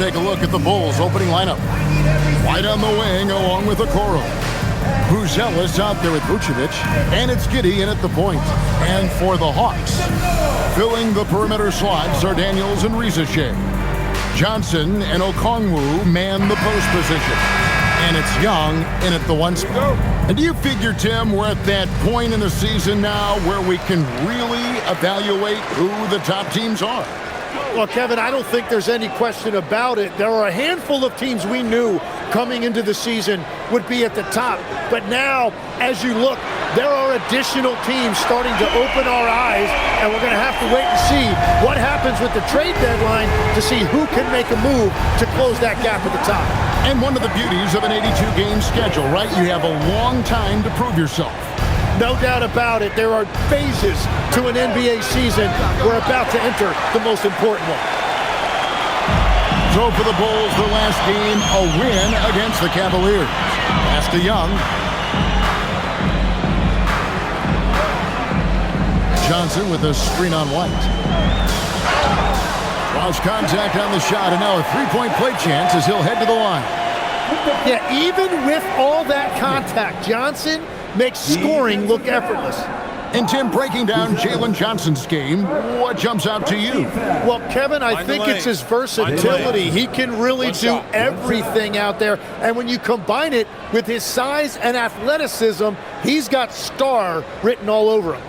take a look at the Bulls' opening lineup. White on the wing along with Okoro. Buzelis out there with Vucevic, and it's Giddey in at the point. And for the Hawks, filling the perimeter slots are Daniels and Rizachet. Johnson and Okongwu man the post position. And it's Young in at the one spot. And do you figure, Tim, we're at that point in the season now where we can really evaluate who the top teams are? Well, Kevin, I don't think there's any question about it. There are a handful of teams we knew coming into the season would be at the top. But now, as you look, there are additional teams starting to open our eyes, and we're going to have to wait and see what happens with the trade deadline to see who can make a move to close that gap at the top. And one of the beauties of an 82-game schedule, right? You have a long time to prove yourself. No doubt about it. There are phases to an NBA season. We're about to enter the most important one. So for the Bulls, their last game, a win against the Cavaliers. Pass to Young. Johnson with a screen on White. Lost contact on the shot, and now a three-point play chance as he'll head to the line. Yeah, even with all that contact, Johnson makes scoring look effortless. And Tim, breaking down Jalen Johnson's game, what jumps out to you? Well, Kevin, I think it's his versatility. He can really do everything out there. And when you combine it with his size and athleticism, he's got star written all over him.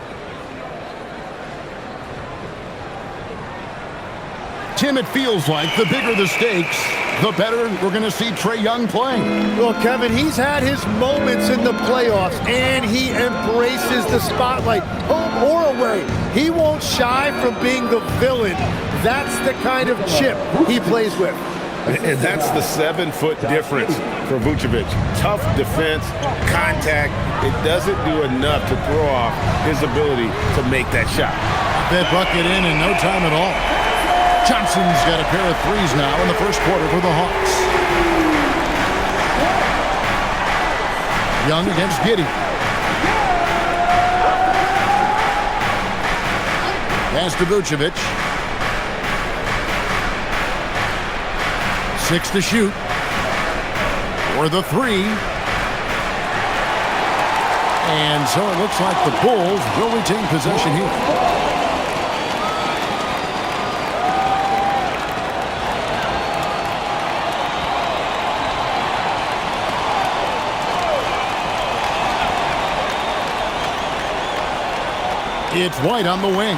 Tim, it feels like the bigger the stakes, the better we're going to see Trae Young playing. Well, Kevin, he's had his moments in the playoffs, and he embraces the spotlight, home or away. He won't shy from being the villain. That's the kind of chip he plays with. And that's the 7-foot difference for Vucevic. Tough defense, contact. It doesn't do enough to throw off his ability to make that shot. That bucket in no time at all. Johnson's got a pair of threes now in the first quarter for the Hawks. Young against Giddey. Pass to Vucevic. 6 to shoot. For the three. And so it looks like the Bulls will retain possession here. It's White on the wing.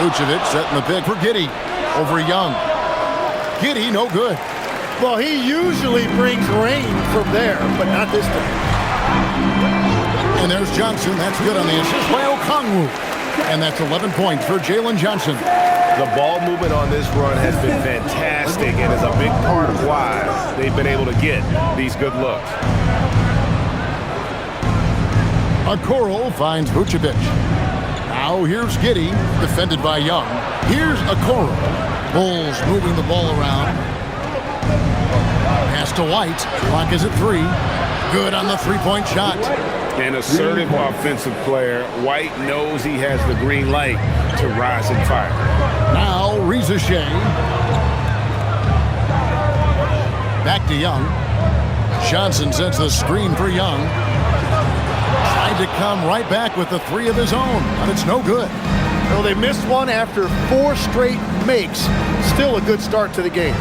Vucevic setting the pick for Giddey over Young. Giddey, no good. Well, he usually brings rain from there, but not this time. And there's Johnson. That's good on the assist by Okongwu. And that's 11 points for Jalen Johnson. The ball movement on this run has been fantastic and is a big part of why they've been able to get these good looks. Okoro finds Vucevic. Now here's Giddey, defended by Young. Here's Okoro. Bulls moving the ball around. Pass to White. Clock is at 3. Good on the three-point shot. An assertive offensive player. White knows he has the green light to rise and fire. Now Rizachet. Back to Young. Johnson sets the screen for Young. Tried to come right back with the three of his own, but it's no good. Well, they missed one after 4 straight makes. Still a good start to the game.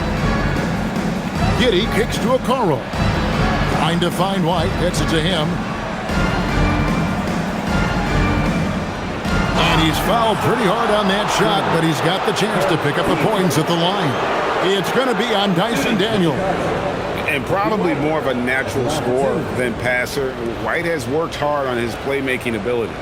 Giddey kicks to Okoro. Trying to find White, gets it to him. And he's fouled pretty hard on that shot, but he's got the chance to pick up the points at the line. It's going to be on Dyson Daniel. And probably more of a natural scorer than passer. White has worked hard on his playmaking ability.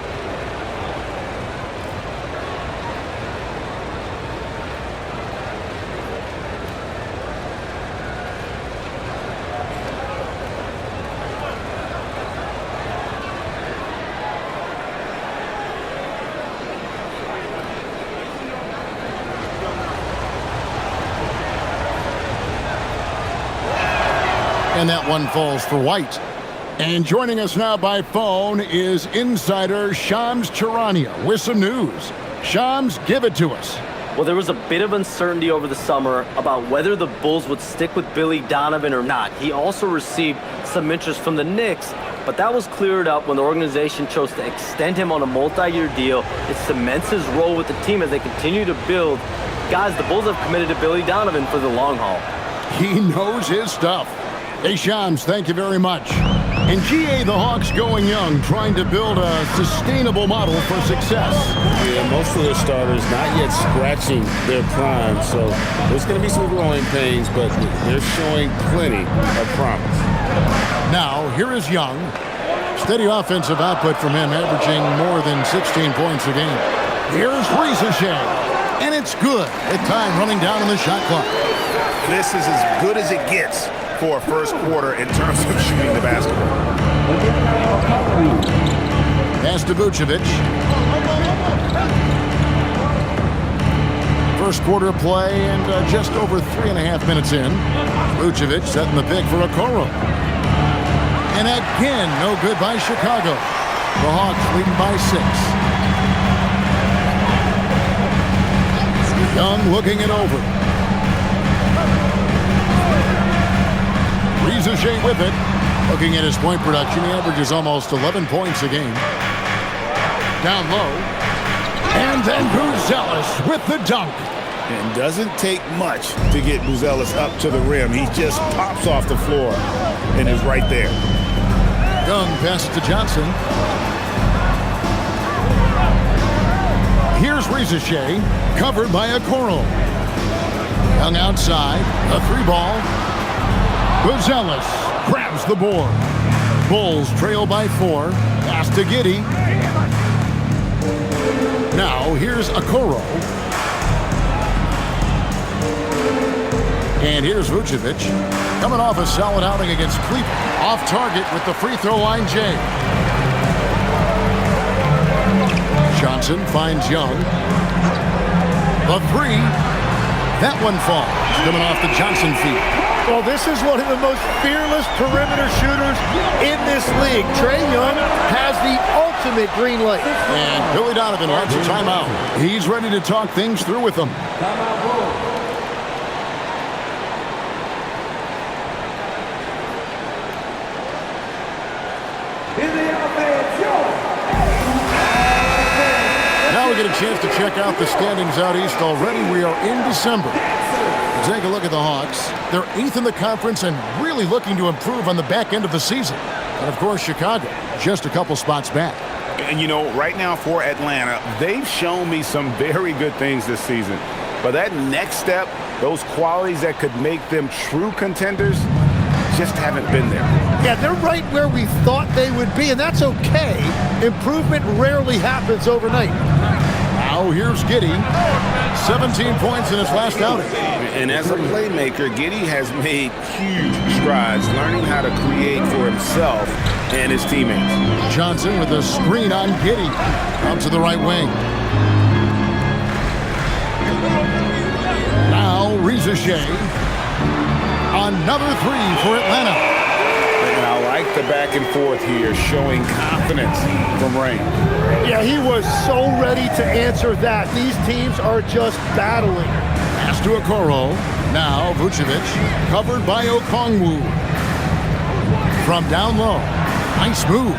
And that one falls for White. And joining us now by phone is insider Shams Charania with some news. Shams, give it to us. Well, there was a bit of uncertainty over the summer about whether the Bulls would stick with Billy Donovan or not. He also received some interest from the Knicks, but that was cleared up when the organization chose to extend him on a multi-year deal. It cements his role with the team as they continue to build. Guys, the Bulls have committed to Billy Donovan for the long haul. He knows his stuff. Hey, Shams, thank you very much. And GA, the Hawks going young, trying to build a sustainable model for success. Yeah, most of their starters not yet scratching their prime, so there's going to be some growing pains, but they're showing plenty of promise. Now, here is Young. Steady offensive output from him, averaging more than 16 points a game. Here's Ricochet, and it's good. With time running down on the shot clock. This is as good as it gets for a first quarter in terms of shooting the basketball. Pass to Vucevic. First quarter of play and just over 3.5 minutes in. Vucevic setting the pick for Okoro. And again, no good by Chicago. The Hawks leading by 6. Young looking it over. Ricochet with it. Looking at his point production, he averages almost 11 points a game. Down low. And then Buzelis with the dunk. It doesn't take much to get Buzelis up to the rim. He just pops off the floor and is right there. Young passes to Johnson. Here's Ricochet, covered by Okoro. Young outside, a 3-ball. Buzelis grabs the board. Bulls trail by 4. Pass to Giddey. Now here's Okoro. And here's Vucevic. Coming off a solid outing against Cleveland. Off target with the free throw line, Jay. Johnson finds Young. The 3. That one falls. Coming off the Johnson feet. Well, this is one of the most fearless perimeter shooters in this league. Trae Young has the ultimate green light. And Billy Donovan wants a timeout. He's ready to talk things through with them. Now we get a chance to check out the standings out east already. We are in December. Take a look at the Hawks. They're 8th in the conference and really looking to improve on the back end of the season. And, of course, Chicago, just a couple spots back. And, you know, right now for Atlanta, they've shown me some very good things this season. But that next step, those qualities that could make them true contenders, just haven't been there. Yeah, they're right where we thought they would be, and that's okay. Improvement rarely happens overnight. Now here's Giddey. 17 points in his last outing. And as a playmaker, Giddey has made huge strides learning how to create for himself and his teammates. Johnson with a screen on Giddey. Out to the right wing. Now Ricochet. Another 3 for Atlanta. And I like the back and forth here, showing confidence from Rain. Yeah, he was so ready to answer that. These teams are just battling. Pass to Okoro. Now Vucevic, covered by Okongwu. From down low. Nice move.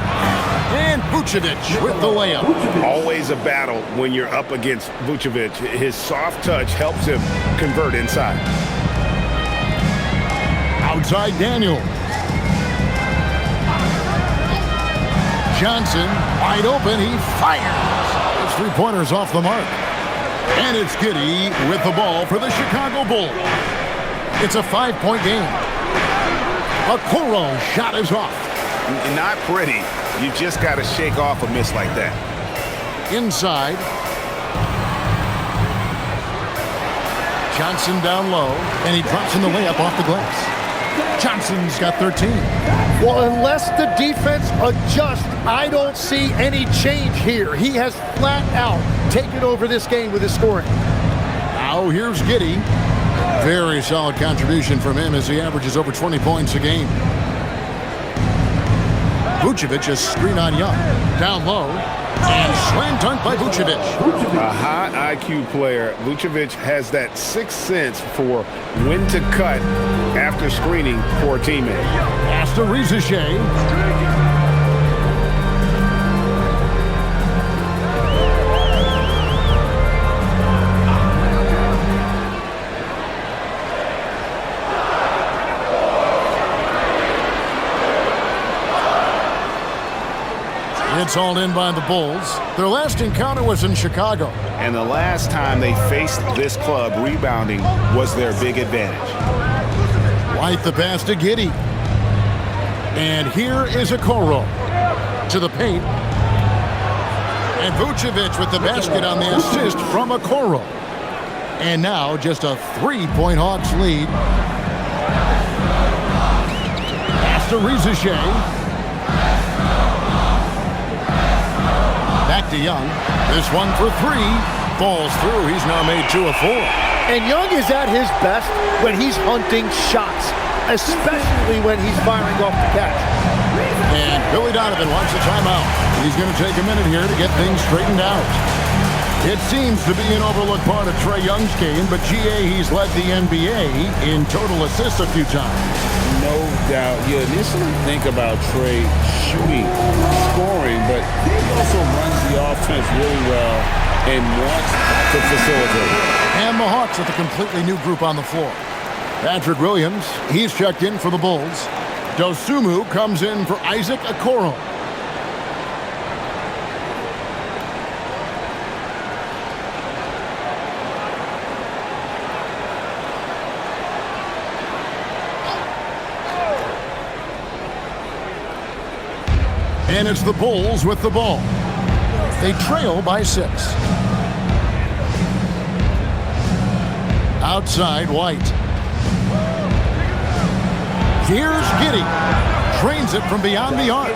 And Vucevic with the layup. Always a battle when you're up against Vucevic. His soft touch helps him convert inside. Outside Daniel. Johnson, wide open, he fires. His 3-pointers off the mark. And it's Giddey with the ball for the Chicago Bulls. It's a 5-point game. Okoro shot is off. Not pretty. You just got to shake off a miss like that. Inside. Johnson down low, and he drops in the layup off the glass. Johnson's got 13. Well, unless the defense adjusts, I don't see any change here. He has flat out taken over this game with his scoring. Now here's Giddey. Very solid contribution from him as he averages over 20 points a game. Vucevic is screen on Young. Down low. And slam dunk by Vucevic. A high IQ player. Vucevic has that sixth sense for when to cut after screening for a teammate. Pass to Riziche. It's hauled in by the Bulls. Their last encounter was in Chicago. And the last time they faced this club, rebounding was their big advantage. White the pass to Giddey. And here is Okoro to the paint. And Vucevic with the basket on the assist from Okoro. And now just a 3-point Hawks lead. Pass to Riziche. Back to Young. This one for three. Falls through. He's now made 2 of 4. And Young is at his best when he's hunting shots, especially when he's firing off the catch. And Billy Donovan wants a timeout. He's going to take a minute here to get things straightened out. It seems to be an overlooked part of Trae Young's game, but GA, he's led the NBA in total assists a few times. No doubt. You initially think about Trae shooting, scoring, but he also runs the offense really well and wants to facilitate. And the Hawks with a completely new group on the floor. Patrick Williams, he's checked in for the Bulls. Dosunmu comes in for Isaac Okoro. And it's the Bulls with the ball. They trail by 6. Outside, White. Here's Giddey. Drains it from beyond the arc.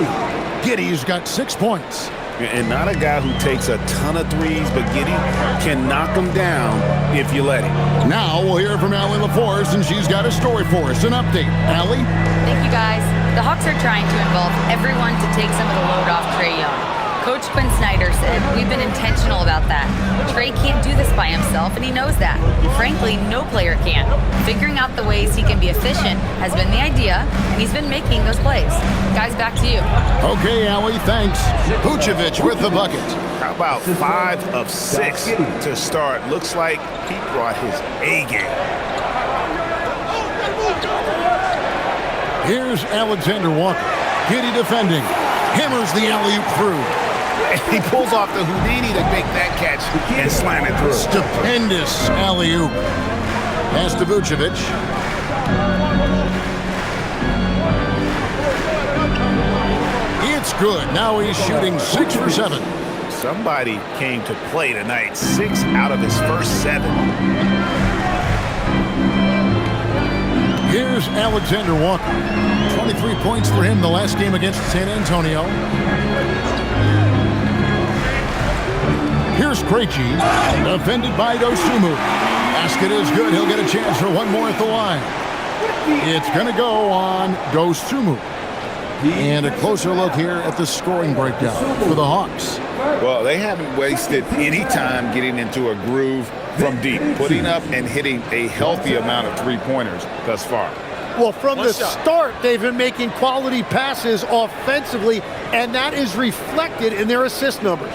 Giddey's got 6 points. And not a guy who takes a ton of threes, but Giddey can knock them down if you let him. Now we'll hear from Allie LaForce, and she's got a story for us. An update. Allie? Thank you, guys. The Hawks are trying to involve everyone to take some of the load off Trae Young. Coach Quinn Snyder said, we've been intentional about that. Trae can't do this by himself, and he knows that. Frankly, no player can. Figuring out the ways he can be efficient has been the idea, and he's been making those plays. Guys, back to you. Okay, Allie, thanks. Vucevic with the bucket. How about 5 of 6 to start? Looks like he brought his A game. Here's Alexander Walker. Giddey defending. Hammers the alley-oop through. He pulls off the Houdini to make that catch and slam it through. Stupendous alley-oop. Pass to Vucevic. It's good. Now he's shooting 6 for 7. Somebody came to play tonight. 6 out of his first 7. Here's Alexander Walker. 23 points for him the last game against San Antonio. Here's Krejci, defended by Dosunmu. Basket is good. He'll get a chance for one more at the line. It's going to go on Dosunmu. And a closer look here at the scoring breakdown for the Hawks. Well, they haven't wasted any time getting into a groove from deep, putting up and hitting a healthy amount of three-pointers thus far. Well, from the start, they've been making quality passes offensively, and that is reflected in their assist numbers.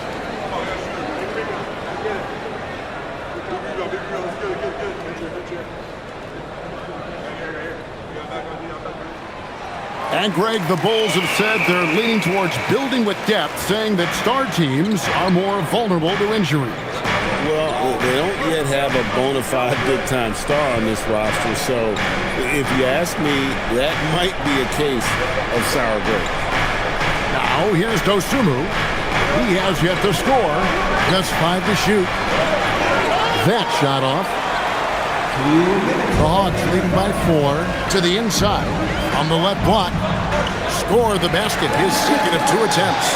And Greg, the Bulls have said they're leaning towards building with depth, saying that star teams are more vulnerable to injuries. Well, they don't yet have a bona fide big-time star on this roster, so if you ask me, that might be a case of sour grapes. Now, here's Dosunmu. He has yet to score. Just 5 to shoot. That shot off. The Hawks leading by 4 to the inside. On the left block. Score the basket. His second of 2 attempts.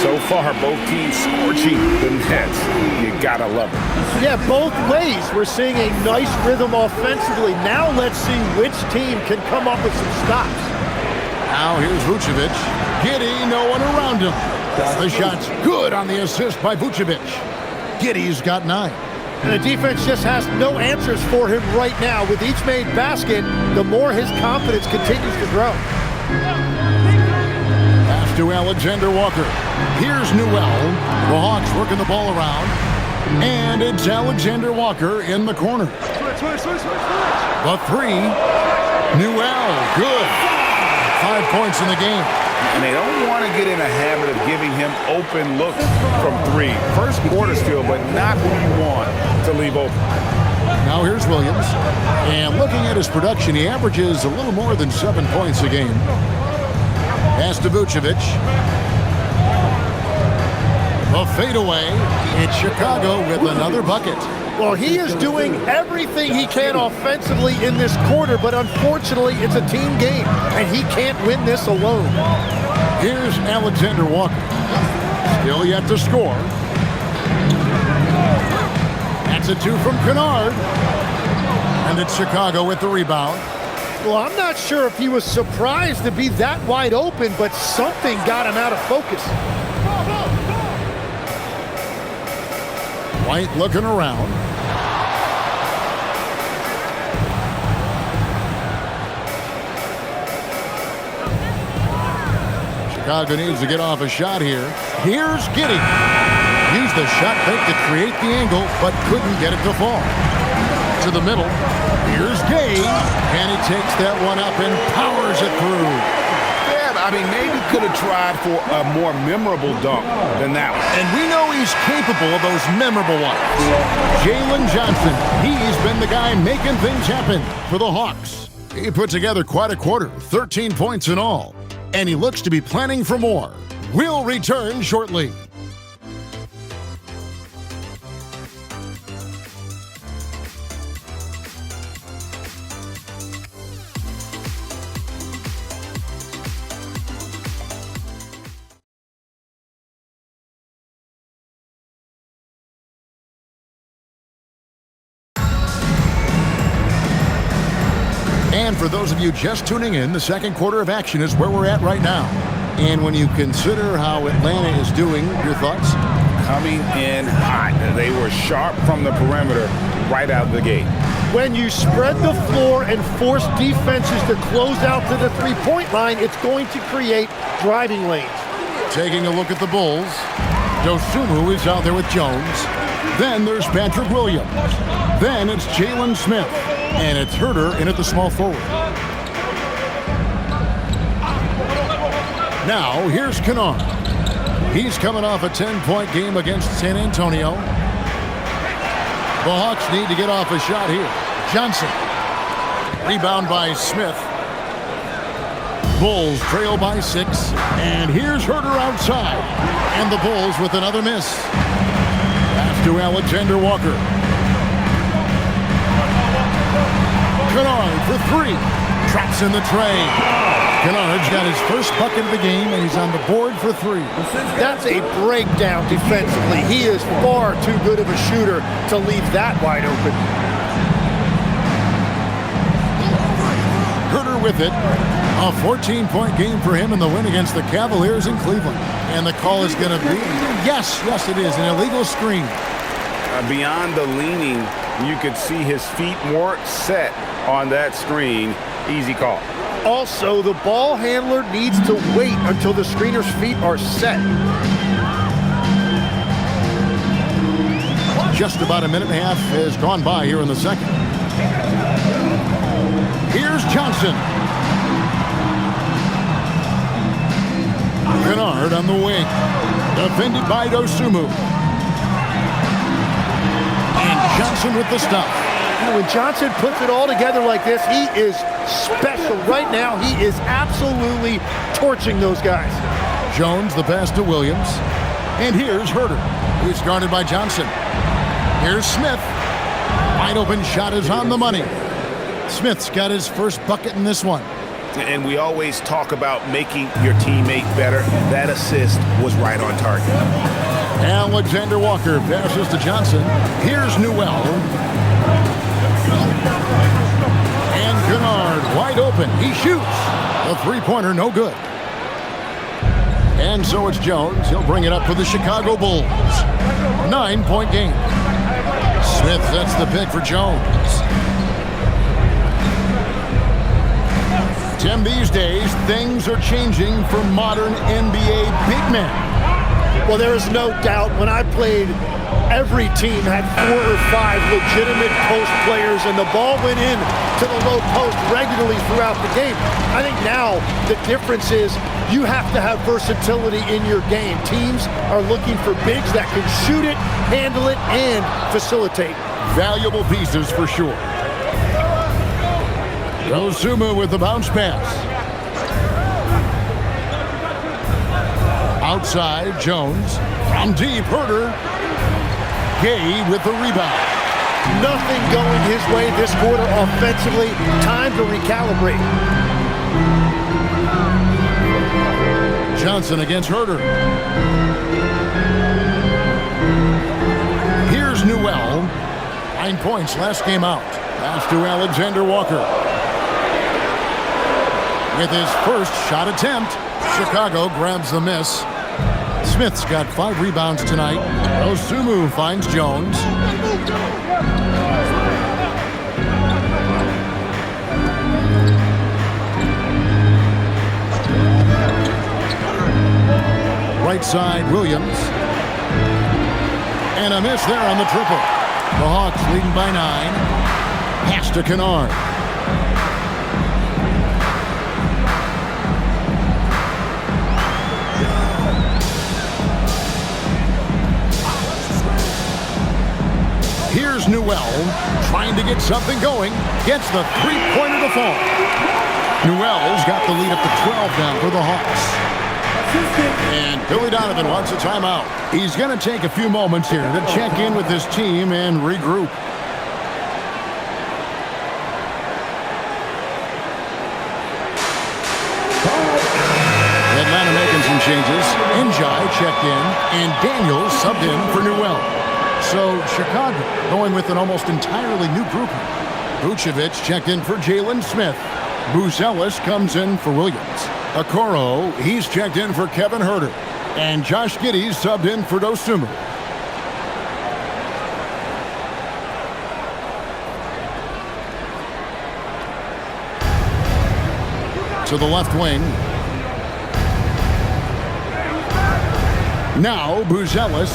So far, both teams scorching the Nets. You gotta love it. Yeah, both ways. We're seeing a nice rhythm offensively. Now let's see which team can come up with some stops. Now here's Vucevic. Giddey, no one around him. The shot's good on the assist by Vucevic. Giddey's got 9. And the defense just has no answers for him right now. With each made basket, the more his confidence continues to grow. Pass to Alexander Walker. Here's Newell. The Hawks working the ball around. And it's Alexander Walker in the corner. The 3. Newell, good. 5 points in the game. And they don't want to get in a habit of giving him open looks from 3. First quarter still, but not who you want to leave open. Now here's Williams. And looking at his production, he averages a little more than 7 points a game. Pass to Vucevic. The fadeaway. It's Chicago with another bucket. Well, he is doing everything he can offensively in this quarter, but unfortunately, it's a team game, and he can't win this alone. Here's Alexander Walker. Still yet to score. That's a 2 from Kennard. And it's Chicago with the rebound. Well, I'm not sure if he was surprised to be that wide open, but something got him out of focus. White looking around. Chicago needs to get off a shot here. Here's Giddey. Used the shot fake to create the angle, but couldn't get it to fall. To the middle. Here's Gay. And he takes that one up and powers it through. Yeah, I mean, maybe could have tried for a more memorable dunk than that one. And we know he's capable of those memorable ones. Jalen Johnson, he's been the guy making things happen for the Hawks. He put together quite a quarter, 13 points in all. And he looks to be planning for more. We'll return shortly. And for those of you just tuning in, the second quarter of action is where we're at right now. And when you consider how Atlanta is doing, your thoughts? Coming in hot. They were sharp from the perimeter right out of the gate. When you spread the floor and force defenses to close out to the three-point line, it's going to create driving lanes. Taking a look at the Bulls, Dosunmu is out there with Jones. Then there's Patrick Williams. Then it's Jalen Smith. And it's Herter in at the small forward. Now, here's Kennard. He's coming off a 10-point game against San Antonio. The Hawks need to get off a shot here. Johnson. Rebound by Smith. Bulls trail by 6. And here's Herter outside. And the Bulls with another miss. Pass to Alexander Walker. Kennard for 3. Traps in the tray. Kennard's got his first bucket of the game, and he's on the board for 3. That's a breakdown defensively. He is far too good of a shooter to leave that wide open. Herter with it. A 14-point game for him in the win against the Cavaliers in Cleveland. And the call is going to be, yes, it is, an illegal screen. Beyond the leaning, you could see his feet weren't set on that screen. Easy call. Also, the ball handler needs to wait until the screener's feet are set. Just about a minute and a half has gone by here in the second. Here's Johnson. Kennard on the wing. Defended by Dosunmu. And Johnson with the stop. When Johnson puts it all together like this, he is special. Right now, he is absolutely torching those guys. Jones, the pass to Williams. And here's Herter, who's guarded by Johnson. Here's Smith. Wide open shot is on the money. Smith's got his first bucket in this one. And we always talk about making your teammate better. That assist was right on target. Alexander Walker passes to Johnson. Here's Newell. And Kennard wide open. He shoots. A three-pointer, no good. And so it's Jones. He'll bring it up for the Chicago Bulls. 9-point game. Smith sets the pick for Jones. Tim, these days, things are changing for modern NBA big men. Well, there is no doubt when I played, every team had 4 or 5 legitimate post players, and the ball went in to the low post regularly throughout the game. I think now the difference is you have to have versatility in your game. Teams are looking for bigs that can shoot it, handle it, and facilitate. Valuable pieces for sure. Dosunmu with the bounce pass. Outside, Jones. From deep, Herter. Gay with the rebound. Nothing going his way this quarter offensively. Time to recalibrate. Johnson against Herter. Here's Newell. 9 points last game out. Pass to Alexander Walker. With his first shot attempt, Chicago grabs the miss. Smith's got 5 rebounds tonight. Dosunmu finds Jones. Right side, Williams. And a miss there on the triple. The Hawks leading by 9. Pass to Kennard. Here's Newell trying to get something going. Gets the three-pointer to fall. Newell's got the lead up to 12 now for the Hawks. And Billy Donovan wants a timeout. He's going to take a few moments here to check in with his team and regroup. Atlanta making some changes. Njai checked in, and Daniels subbed in for Newell. So Chicago going with an almost entirely new group. Vucevic checked in for Jalen Smith. Buzelis comes in for Williams. Okoro, he's checked in for Kevin Herter. And Josh Giddey subbed in for Dosunmu. To the left wing. Now Buzelis.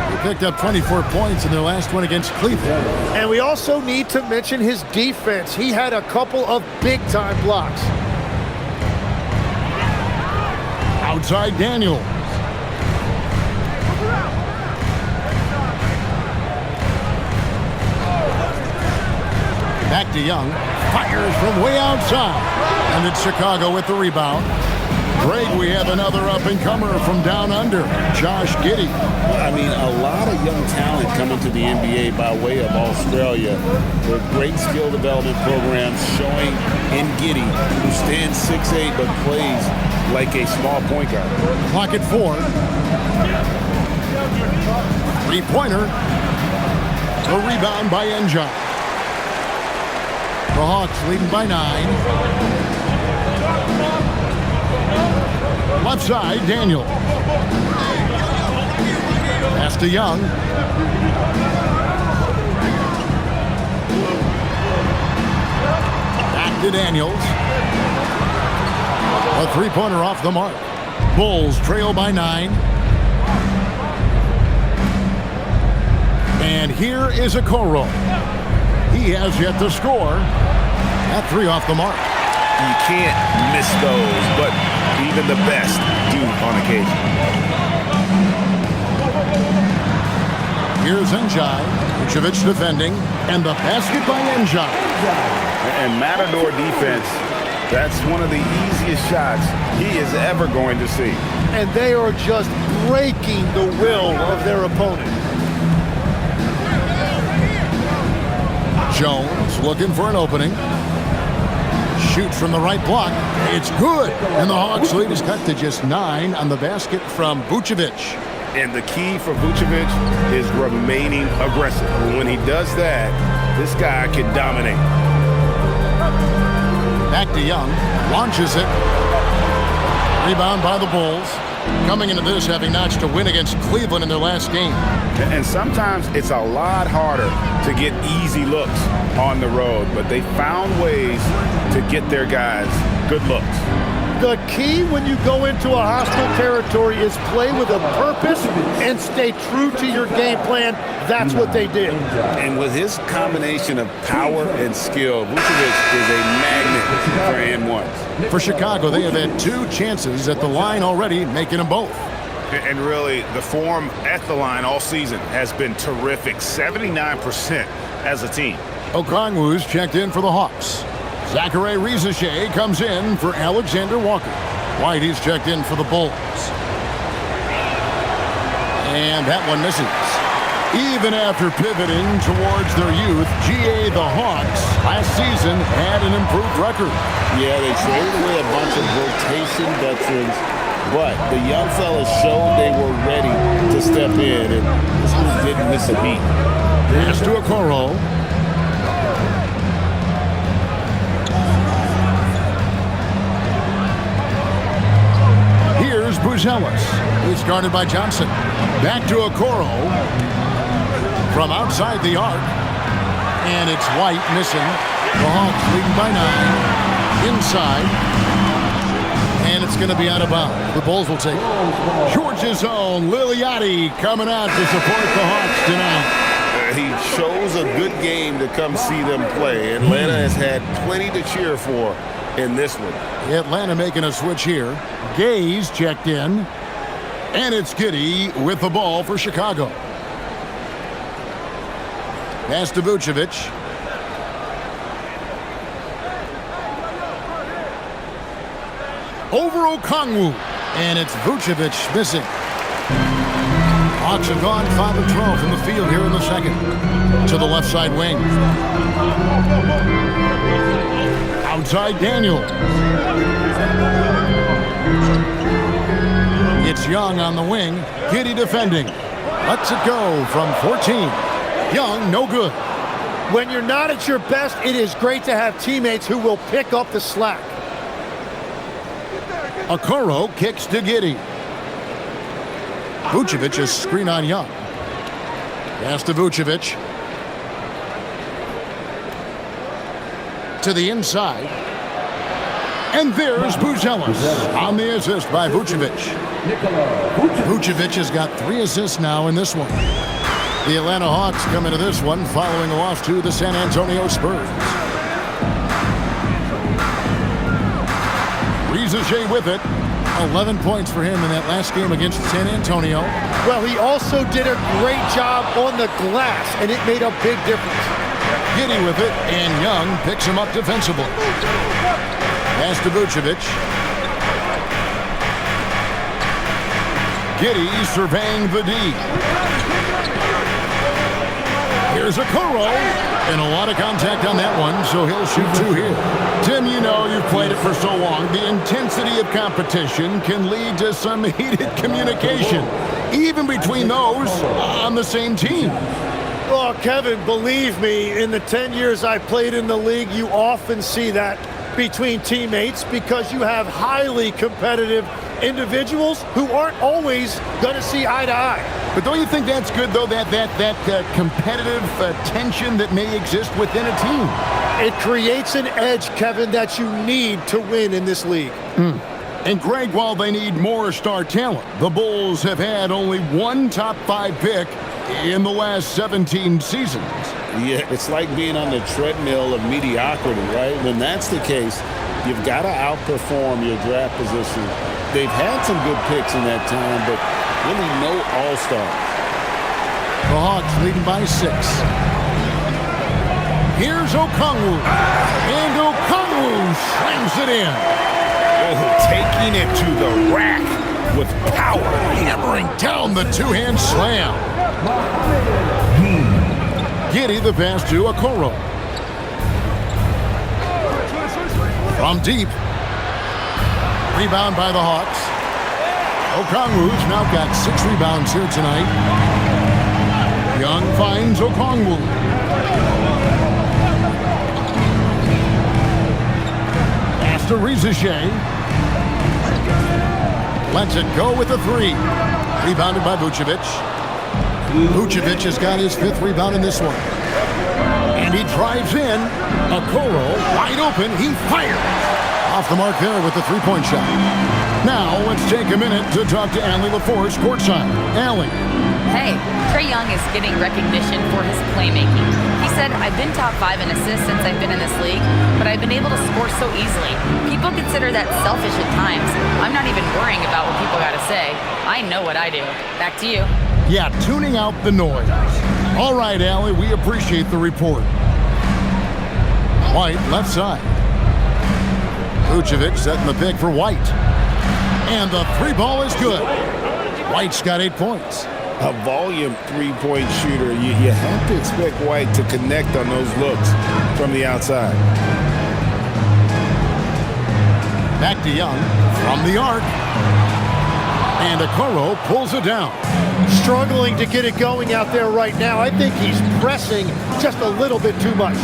He picked up 24 points in their last one against Cleveland. And we also need to mention his defense. He had a couple of big-time blocks. Outside Daniels. Back to Young. Fires from way outside. And it's Chicago with the rebound. Greg, we have another up-and-comer from down under, Josh Giddey. I mean, a lot of young talent coming to the NBA by way of Australia. With great skill development programs showing in Giddey, who stands 6'8", but plays like a small point guard. Clock at 4. Three-pointer. A rebound by Njai. The Hawks leading by 9. Left side, Daniel. Pass to Young. Back to Daniels. A three-pointer off the mark. Bulls trail by 9. And here is Okoro. He has yet to score. That 3 off the mark. You can't miss those, but even the best do on occasion. Here's Njai. Vucevic defending. And the basket by Njai. And Matador defense, that's one of the easiest shots he is ever going to see. And they are just breaking the will of their opponent. Jones looking for an opening. Shoots from the right block. It's good. And the Hawks lead is cut to just 9 on the basket from Vucevic. And the key for Vucevic is remaining aggressive. When he does that, this guy can dominate. Back to Young. Launches it. Rebound by the Bulls. Coming into this, having notched a win against Cleveland in their last game. And sometimes it's a lot harder to get easy looks on the road, but they found ways to get their guys good looks. The key when you go into a hostile territory is play with a purpose and stay true to your game plan. That's what they did. And with his combination of power and skill, Vucevic is a magnet for and ones. For Chicago, they have had 2 chances at the line already, making them both. And really, the form at the line all season has been terrific, 79% as a team. Okongwu's checked in for the Hawks. Zachary Rizachet comes in for Alexander Walker. Whitey's checked in for the Bulls. And that one misses. Even after pivoting towards their youth, GA the Hawks last season had an improved record. Yeah, they traded away a bunch of rotation veterans, but the young fellas showed they were ready to step in, and this one didn't miss a beat. Pass to Okoro. Here's Buzelis. He's guarded by Johnson. Back to Okoro. From outside the arc. And it's White missing. The Hawks leading by 9. Inside. And it's going to be out of bounds. The Bulls will take it. Georgia's own Liliati coming out to support the Hawks tonight. He chose a good game to come see them play. Atlanta has had plenty to cheer for in this one. Atlanta making a switch here. Gaze checked in. And it's Giddey with the ball for Chicago. Pass to Vucevic. Over Okongwu. And it's Vucevic missing. Hawks have gone 5 of 12 from the field here in the second. To the left side wing. Outside Daniel. It's Young on the wing. Giddey defending. Lets it go from 14. Young, no good. When you're not at your best, it is great to have teammates who will pick up the slack. Okoro kicks to Giddey. Vucevic is screen on Young. Pass to Vucevic. To the inside. And there's Buzelis on the assist by Vucevic. Vucevic has got 3 assists now in this one. The Atlanta Hawks come into this one following a loss to the San Antonio Spurs. Rizachet with it. 11 points for him in that last game against San Antonio. Well, he also did a great job on the glass, and it made a big difference. Giddey with it, and Young picks him up defensively. Pass to Vucevic. Giddey surveying the D. Here's Okoro. And a lot of contact on that one, so he'll shoot 2 here. Tim, you know you've played it for so long. The intensity of competition can lead to some heated communication, even between those on the same team. Oh, Kevin, believe me, in the 10 years I played in the league, you often see that between teammates because you have highly competitive individuals who aren't always going to see eye to eye. But don't you think that's good, though, that competitive tension that may exist within a team? It creates an edge, Kevin, that you need to win in this league. And, Greg, while they need more star talent, the Bulls have had only 1 top 5 pick in the last 17 seasons. Yeah, it's like being on the treadmill of mediocrity, right? When that's the case, you've got to outperform your draft position. They've had some good picks in that time, but really no all-stars. The Hawks leading by 6. Here's Okongwu. And Okongwu slams it in. Oh, taking it to the rack with power. Hammering down the 2-hand slam. Giddey the pass to Okoro. From deep. Rebound by the Hawks. Okongwu's now got 6 rebounds here tonight. Young finds Okongwu. Pass to Rizichet. Lets it go with the three. Rebounded by Vucevic. Vucevic has got his 5th rebound in this one. And he drives in. Okoro wide open. He fires. Off the mark there with the three-point shot. Now let's take a minute to talk to Allie LaForce courtside. Allie. Hey, Trae Young is getting recognition for his playmaking. He said, I've been top 5 in assists since I've been in this league, but I've been able to score so easily. People consider that selfish at times. I'm not even worrying about what people got to say. I know what I do. Back to you. Yeah, tuning out the noise. All right, Allie, we appreciate the report. White, left side. Vucevic setting the pick for White. And the 3-ball is good. White's got 8 points. A volume three-point shooter, you have to expect White to connect on those looks from the outside. Back to Young from the arc. And Okoro pulls it down. Struggling to get it going out there right now. I think he's pressing just a little bit too much.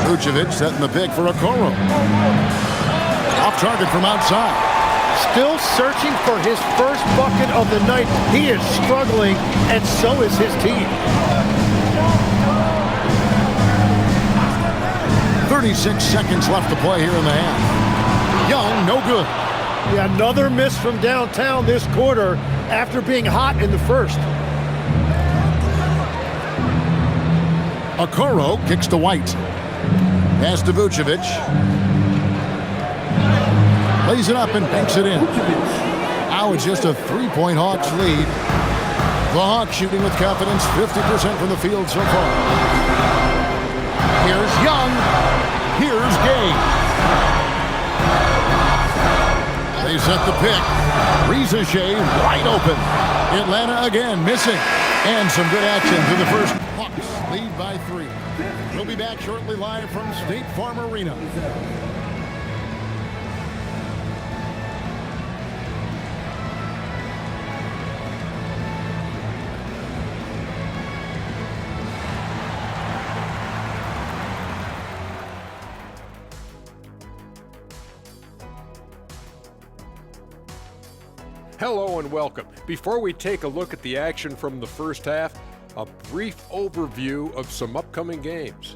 Vucevic setting the pick for Okoro. Off target from outside. Still searching for his first bucket of the night. He is struggling, and so is his team. 36 seconds left to play here in the half. Young, no good. Yeah, another miss from downtown this quarter after being hot in the first. Okoro kicks to White. Pass to Vucevic. Lays it up and banks it in. Now it's just a 3-point Hawks lead. The Hawks shooting with confidence, 50% from the field so far. Here's Young. Here's Gay. They set the pick. Rizichet wide open. Atlanta again missing. And some good action to the first. Hawks lead by 3. We'll be back shortly live from State Farm Arena. Hello and welcome. Before we take a look at the action from the first half, a brief overview of some upcoming games.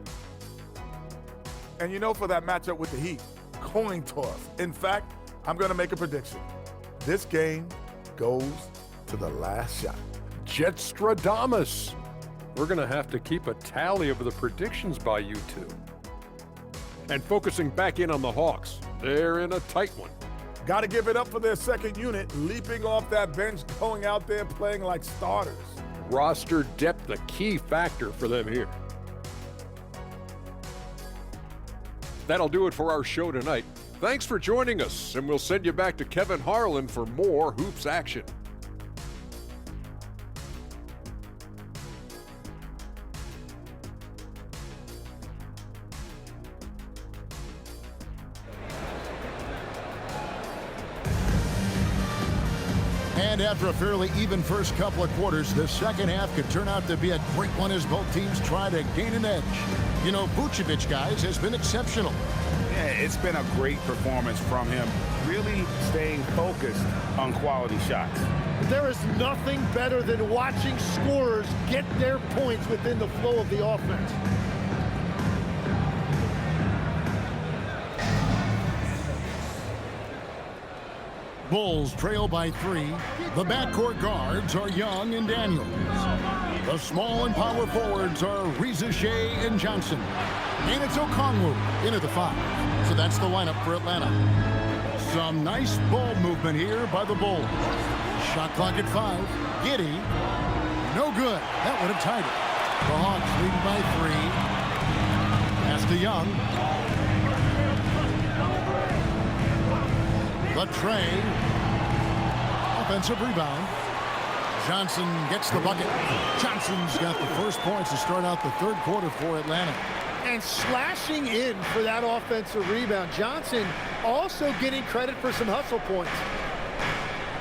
And you know, for that matchup with the Heat, coin toss. In fact, I'm going to make a prediction. This game goes to the last shot. Jetstradamus. We're going to have to keep a tally of the predictions by you two. And focusing back in on the Hawks, they're in a tight one. Got to give it up for their second unit, leaping off that bench, going out there playing like starters. Roster depth, a key factor for them here. That'll do it for our show tonight. Thanks for joining us, and we'll send you back to Kevin Harlan for more hoops action. And after a fairly even first couple of quarters, the second half could turn out to be a great one as both teams try to gain an edge. You know, Vucevic, guys, has been exceptional. Yeah, it's been a great performance from him, really staying focused on quality shots. There is nothing better than watching scorers get their points within the flow of the offense. Bulls trail by 3. The backcourt guards are Young and Daniels. The small and power forwards are Rizichet and Johnson. And it's Okongwu in at the 5. So that's the lineup for Atlanta. Some nice ball movement here by the Bulls. Shot clock at 5. Giddey. No good. That would have tied it. The Hawks lead by 3. Pass to Young. The Trae. Offensive rebound. Johnson gets the bucket. Johnson's got the first points to start out the third quarter for Atlanta. And slashing in for that offensive rebound. Johnson also getting credit for some hustle points.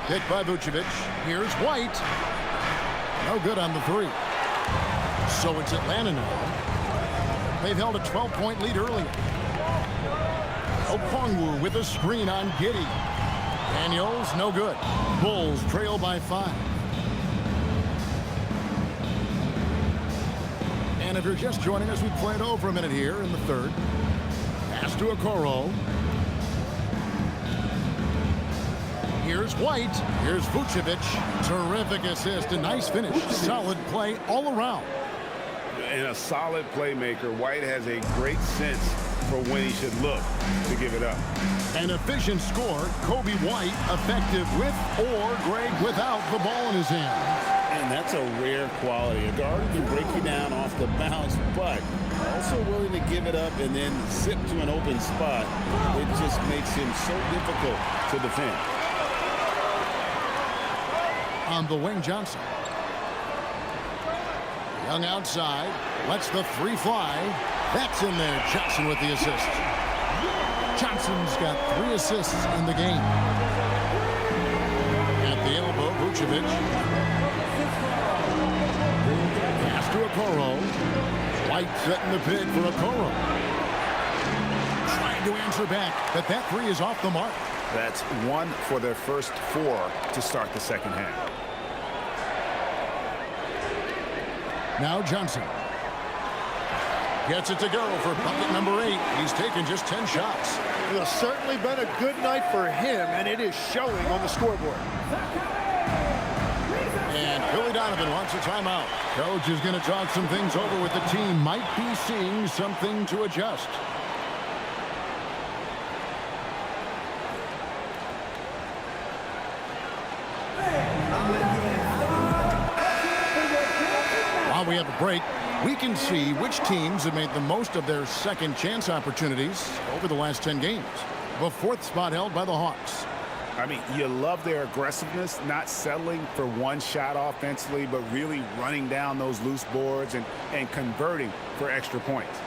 Pick by Vucevic. Here's White. No good on the 3. So it's Atlanta now. They've held a 12-point lead earlier. Okongwu with a screen on Giddey. Daniels, no good. Bulls trail by 5. And if you're just joining us, we played over a minute here in the third. Pass to Okoro. Here's White. Here's Vucevic. Terrific assist. A nice finish. Solid play all around. And a solid playmaker. White has a great sense for when he should look to give it up. An efficient score. Kobe White effective with or Greg without the ball in his hand. And that's a rare quality. A guard who can break you down off the bounce, but also willing to give it up and then zip to an open spot. It just makes him so difficult to defend. On the wing, Johnson. Young outside. Lets the 3 fly. That's in there. Johnson with the assist. Johnson's got 3 assists in the game. At the elbow, Vucevic. Pass to Okoro. White setting the pick for Okoro. Trying to answer back, but that 3 is off the mark. That's 1 for their first 4 to start the second half. Now Johnson. Gets it to go for bucket number 8. He's taken just 10 shots. It has certainly been a good night for him, and it is showing on the scoreboard. And Billy Donovan wants a timeout. Coach is going to talk some things over with the team. Might be seeing something to adjust. While we have a break, we can see which teams have made the most of their second chance opportunities over the last 10 games. The 4th spot held by the Hawks. I mean, you love their aggressiveness, not settling for one shot offensively, but really running down those loose boards and converting for extra points.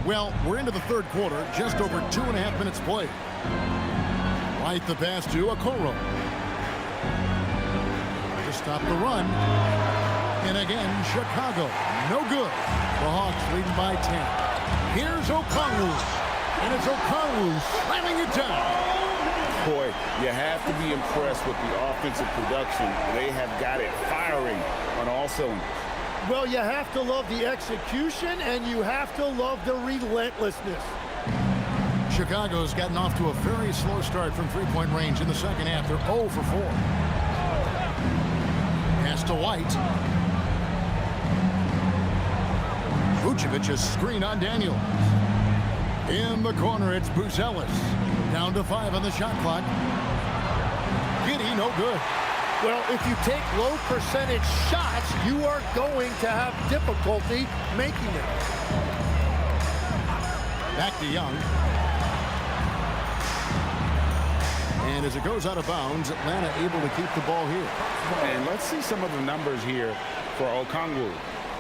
Well, we're into the third quarter, just over 2.5 minutes played. White the pass to Okoro. To stop the run. And again, Chicago. No good. The Hawks leading by 10. Here's Okongwu. And it's Okongwu slamming it down. Boy, you have to be impressed with the offensive production. They have got it firing on all cylinders. Well, you have to love the execution, and you have to love the relentlessness. Chicago's gotten off to a very slow start from three-point range in the second half. They're 0 for 4. Pass to White. Vucevic's screen on Daniels. In the corner, it's Buzelis. Down to 5 on the shot clock. Giddey, no good. Well, if you take low percentage shots, you are going to have difficulty making it. Back to Young. And as it goes out of bounds, Atlanta able to keep the ball here. And let's see some of the numbers here for Okongwu.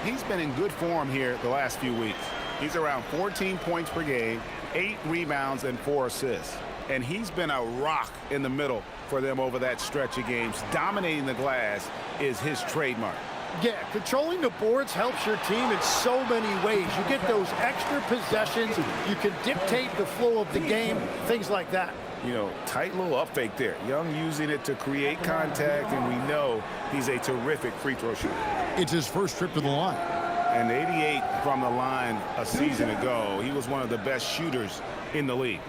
He's been in good form here the last few weeks. He's around 14 points per game, 8 rebounds, and 4 assists. And he's been a rock in the middle for them over that stretch of games. Dominating the glass is his trademark. Yeah, controlling the boards helps your team in so many ways. You get those extra possessions. You can dictate the flow of the game, things like that. You know, tight little up fake there. Young using it to create contact, and we know he's a terrific free throw shooter. It's his first trip to the line. And 88 from the line a season ago. He was one of the best shooters in the league.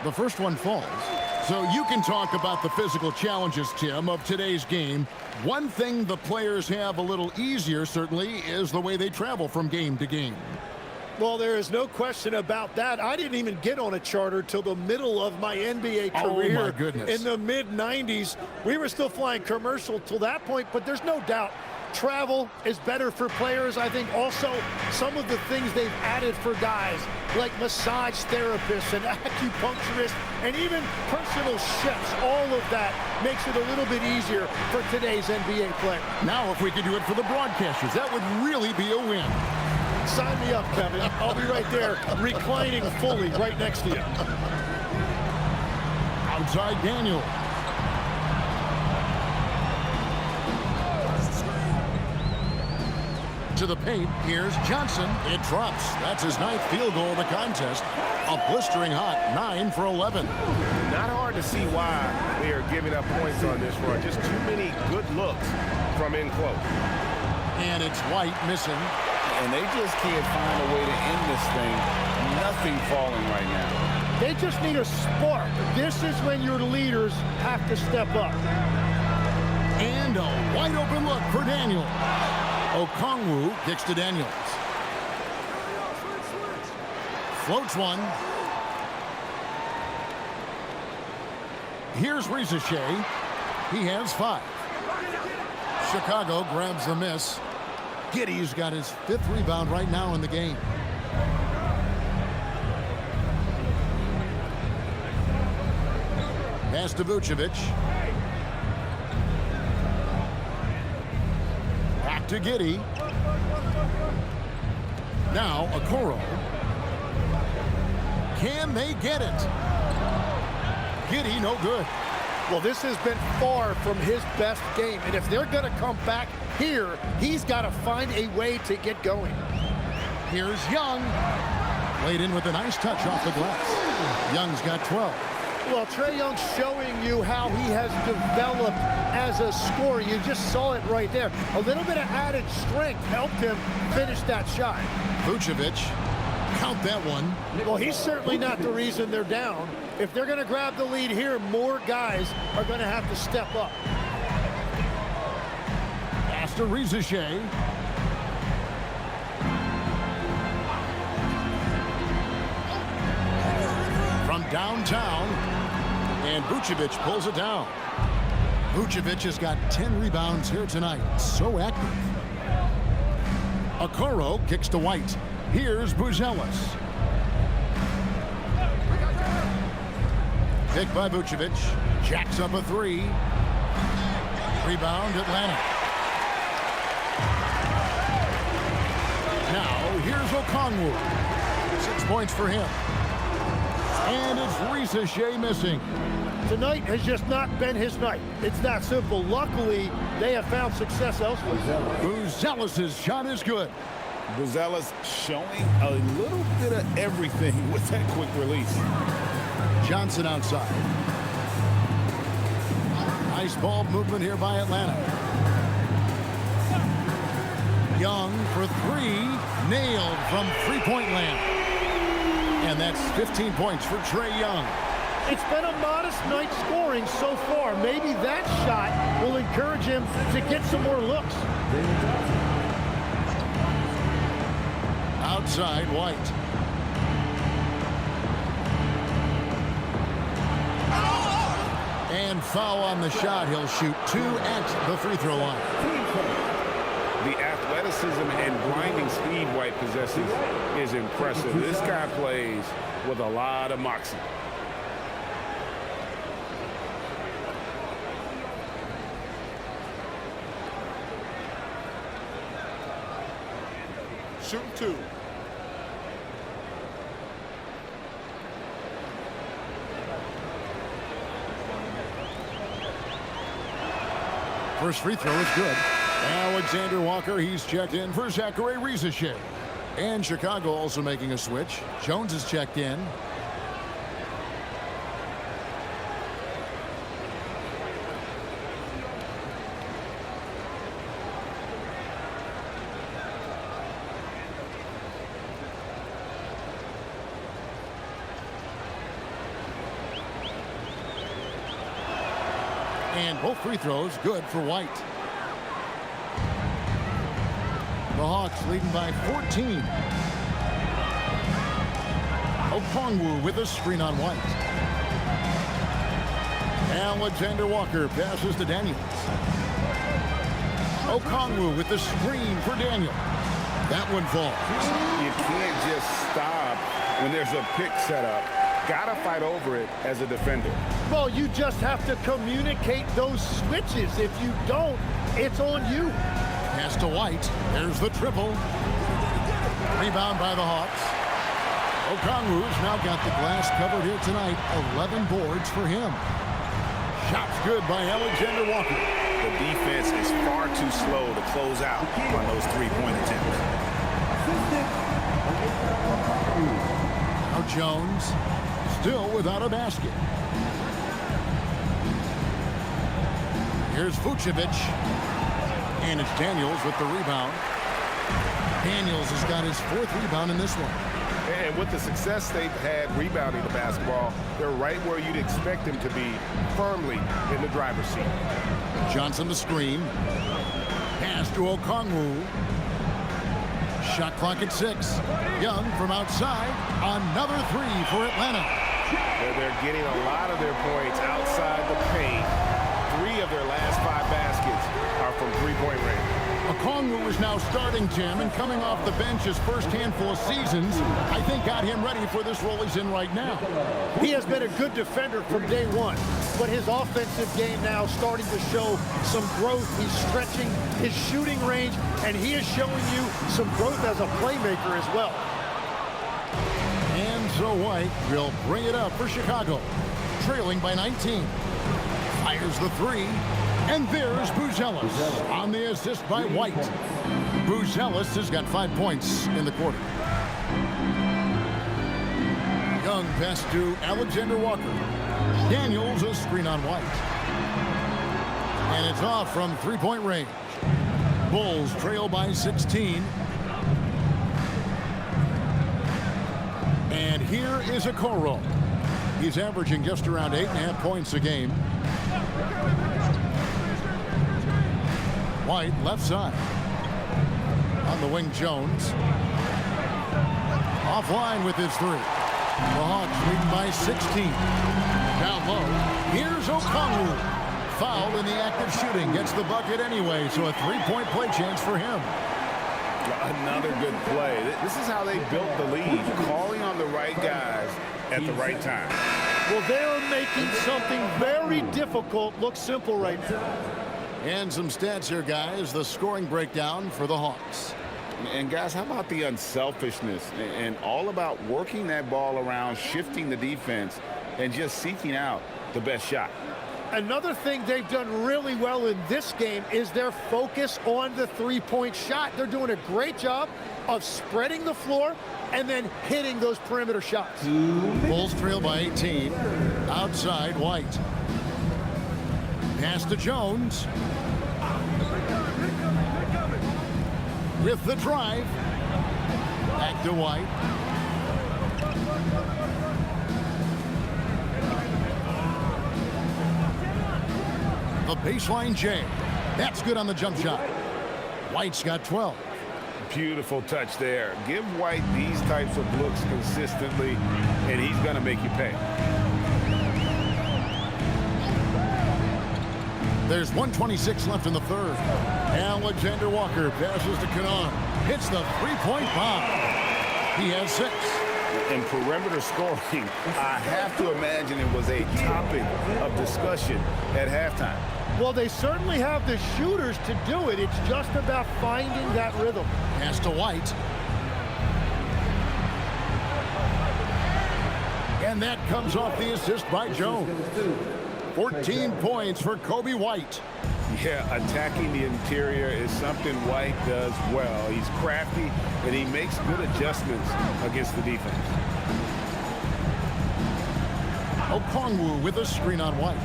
The first one falls. So you can talk about the physical challenges, Tim, of today's game. One thing the players have a little easier, certainly, is the way they travel from game to game. Well, there is no question about that. I didn't even get on a charter till the middle of my NBA career. Oh, my goodness. In the mid-'90s. We were still flying commercial till that point, but there's no doubt travel is better for players. I think also some of the things they've added for guys like massage therapists and acupuncturists and even personal chefs, all of that makes it a little bit easier for today's NBA player. Now, if we could do it for the broadcasters, that would really be a win. Sign me up, Kevin. I'll be right there reclining fully right next to you. Outside Daniel. To the paint, here's Johnson. It drops. That's his 9th field goal of the contest. A blistering hot 9 for 11. Not hard to see why they are giving up points on this run. Just too many good looks from in close. And it's White missing. And they just can't find a way to end this thing. Nothing falling right now. They just need a spark. This is when your leaders have to step up. And a wide open look for Daniel. Okongwu kicks to Daniels. Floats one. Here's Rizichet. He has 5. Chicago grabs the miss. Giddey's got his 5th rebound right now in the game. Pass to Vucevic. Back to Giddey. Now Okoro. Can they get it? Giddey, no good. Well, this has been far from his best game, and if they're going to come back here, he's got to find a way to get going. Here's Young. Laid in with a nice touch off the glass. Young's got 12. Well, Trae Young showing you how he has developed as a scorer. You just saw it right there. A little bit of added strength helped him finish that shot. Vucevic, count that one. Well, he's certainly not the reason they're down. If they're going to grab the lead here, more guys are going to have to step up. Pass to Rizichet. From downtown, and Vucevic pulls it down. Vucevic has got 10 rebounds here tonight. So active. Okoro kicks to White. Here's Buzelis. Picked by Vucevic. Jacks up a 3. Rebound Atlanta. Now here's Okongwu. 6 points for him. And it's Rizichet missing. Tonight has just not been his night. It's that simple. Luckily, they have found success elsewhere. Buzelis' shot is good. Buzelis showing a little bit of everything with that quick release. Johnson outside. Nice ball movement here by Atlanta. Young for 3. Nailed from three-point land. And that's 15 points for Trae Young. It's been a modest night scoring so far. Maybe that shot will encourage him to get some more looks. Outside White. And foul on the shot. He'll shoot 2 at the free throw line. The athleticism and grinding speed White possesses is impressive. This guy plays with a lot of moxie. Shooting 2. First free throw is good. Alexander Walker, he's checked in for Zachary Rizichet. And Chicago also making a switch. Jones is checked in. And both free throws good for White. The Hawks leading by 14. Okongwu with a screen on White. Alexander Walker passes to Daniels. Okongwu with the screen for Daniel. That one falls. You can't just stop when there's a pick set up. Gotta fight over it as a defender. Well, you just have to communicate those switches. If you don't, it's on you. Pass to White. There's the triple. Rebound by the Hawks. Okongwu's now got the glass covered here tonight. 11 boards for him. Shot's good by Alexander Walker. The defense is far too slow to close out on those three-point attempts. Now Jones still without a basket. Here's Vucevic. And it's Daniels with the rebound. Daniels has got his 4th rebound in this one. And with the success they've had rebounding the basketball, they're right where you'd expect them to be, firmly in the driver's seat. Johnson the screen. Pass to Okongwu. Shot clock at 6. Young from outside. Another 3 for Atlanta. They're getting a lot of their points outside the paint. 3 of their last 5 baskets are from three-point range. Okongwu is now starting, Jim, and coming off the bench his first handful of seasons, I think got him ready for this role he's in right now. He has been a good defender from day one, but his offensive game now starting to show some growth. He's stretching his shooting range, and he is showing you some growth as a playmaker as well. And so White will bring it up for Chicago, trailing by 19. Fires the 3. And there's Buzelis on the assist by White. Buzelis has got 5 points in the quarter. Young pass to Alexander Walker. Daniels a screen on White. And it's off from three-point range. Bulls trail by 16. And here is Okoro. He's averaging just around 8.5 points a game. White, left side. On the wing, Jones. Offline with his 3. The Hawks lead by 16. Down low. Here's Okongwu. Foul in the act of shooting. Gets the bucket anyway, so a 3-point play chance for him. Another good play. This is how they built the lead. Calling on the right guys at the right time. Well, they're making something very difficult look simple right now. And some stats here, guys. The scoring breakdown for the Hawks. And, guys, how about the unselfishness and all about working that ball around, shifting the defense, and just seeking out the best shot? Another thing they've done really well in this game is their focus on the three-point shot. They're doing a great job of spreading the floor and then hitting those perimeter shots. Bulls trail by 18. Outside, White. Pass to Jones. With the drive. Back to White. The baseline J. That's good on the jump shot. White's got 12. Beautiful touch there. Give White these types of looks consistently, and he's going to make you pay. There's 1:26 left in the third. Alexander Walker passes to Kanan. Hits the three-point bomb. He has 6. In perimeter scoring, I have to imagine it was a topic of discussion at halftime. Well, they certainly have the shooters to do it. It's just about finding that rhythm. Pass to White. And that comes off the assist by Jones. 14 points for Kobe White. Yeah, attacking the interior is something White does well. He's crafty, and he makes good adjustments against the defense. Okongwu with a screen on White.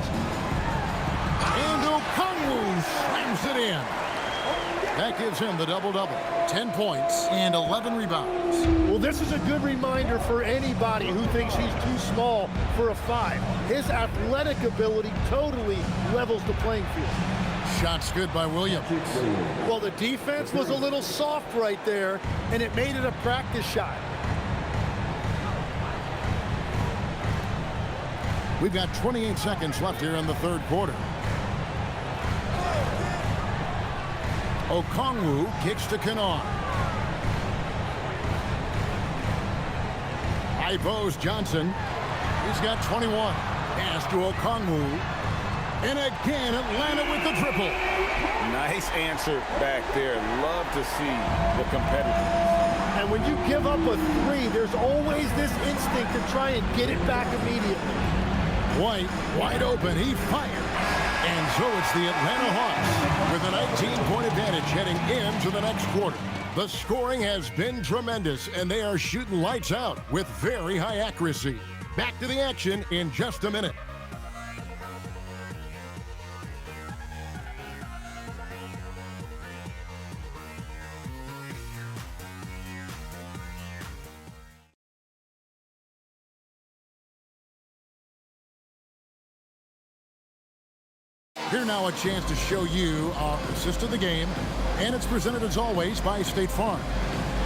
And Okongwu slams it in. That gives him the double-double. 10 points and 11 rebounds. Well, this is a good reminder for anybody who thinks he's too small for a 5. His athletic ability totally levels the playing field. Shot's good by Williams. Well, the defense was a little soft right there, and it made it a practice shot. We've got 28 seconds left here in the third quarter. Okongwu kicks to Kennard. High post Johnson. He's got 21. Pass to Okongwu. And again, Atlanta with the triple. Nice answer back there. Love to see the competitiveness. And when you give up a three, there's always this instinct to try and get it back immediately. White, wide open, he fires. And so it's the Atlanta Hawks with a 19-point advantage heading into the next quarter. The scoring has been tremendous, and they are shooting lights out with very high accuracy. Back to the action in just a minute. Here now a chance to show you our assist of the game, and it's presented as always by State Farm.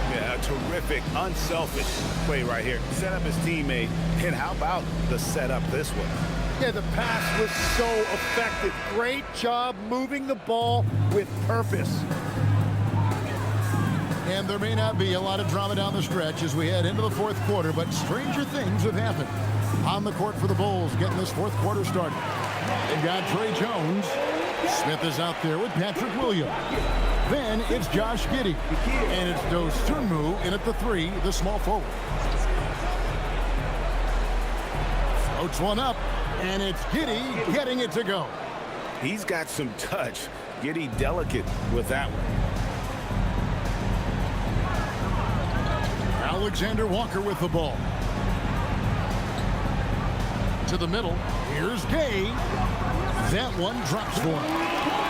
Yeah, a terrific, unselfish play right here. Set up his teammate, and how about the setup this way? Yeah, the pass was so effective. Great job moving the ball with purpose. And there may not be a lot of drama down the stretch as we head into the fourth quarter, but stranger things have happened. On the court for the Bulls, getting this fourth quarter started. They've got Trey Jones. Smith is out there with Patrick Williams. Then it's Josh Giddey. And it's Dosunmu in at the three, the small forward. Floats one up, and it's Giddey getting it to go. He's got some touch. Giddey delicate with that one. Alexander Walker with the ball. To the middle. Here's Gay. That one drops for him.